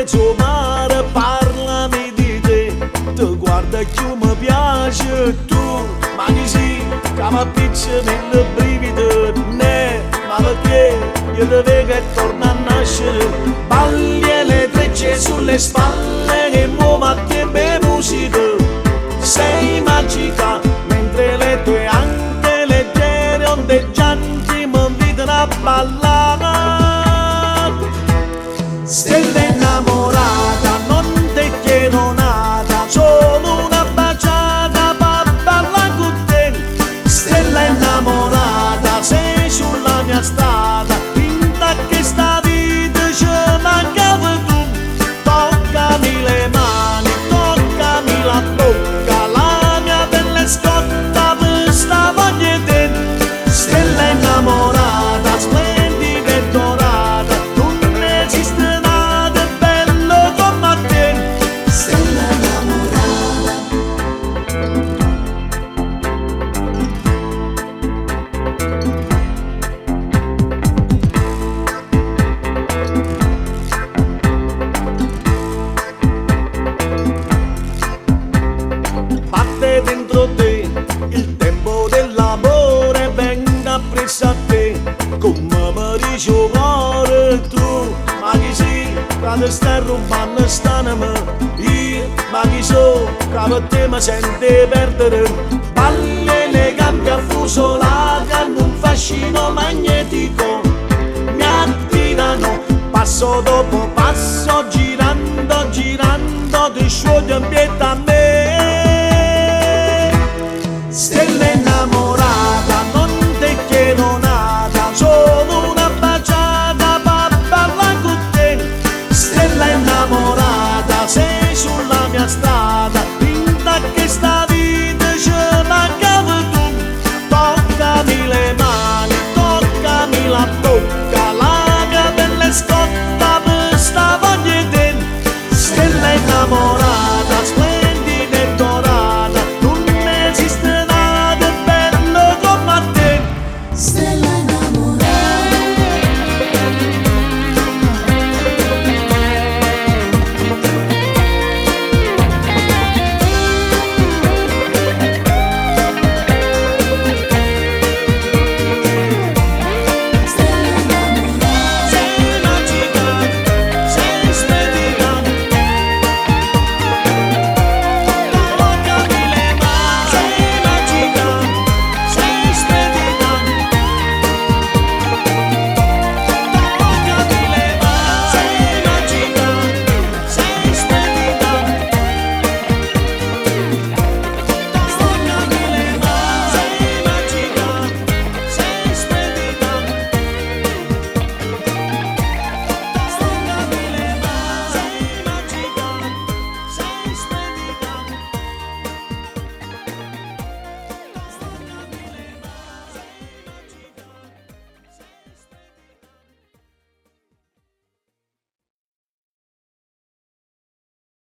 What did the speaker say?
mezzo mare, parlami di te, ti guarda che mi piace tu, ma chi sì, che mi pizza mille brividi, ne, ma perché io ti vedo e torno a nascere, balli e le trecce sulle spalle che muovo a te per musica, sei magica, mentre le tue anche leggere ondeggianti mi invitano a ballare. Stella innamorata, non ti chiedo nada, solo una baciata per ballare con te. Stella innamorata, sei sulla mia strada, finta che sta vita ci mancava tu. Toccami le mani, toccami la bocca, la mia pelle scotta per sta voglia di te. Stella innamorata, splendida e dorata, non esiste nada bello come te. Stella innamorata. Batte dentro te il tempo dell'amore, venga presso a te come mi dice il cuore tu, ma chi sei che ti stai rubando stanima, io ma chi so che per te mi sente perdere, balli le gambe a fuso la canna, un fascino magnetico mi attirano, passo dopo passo girando, girando ti scioglie in piedi a me.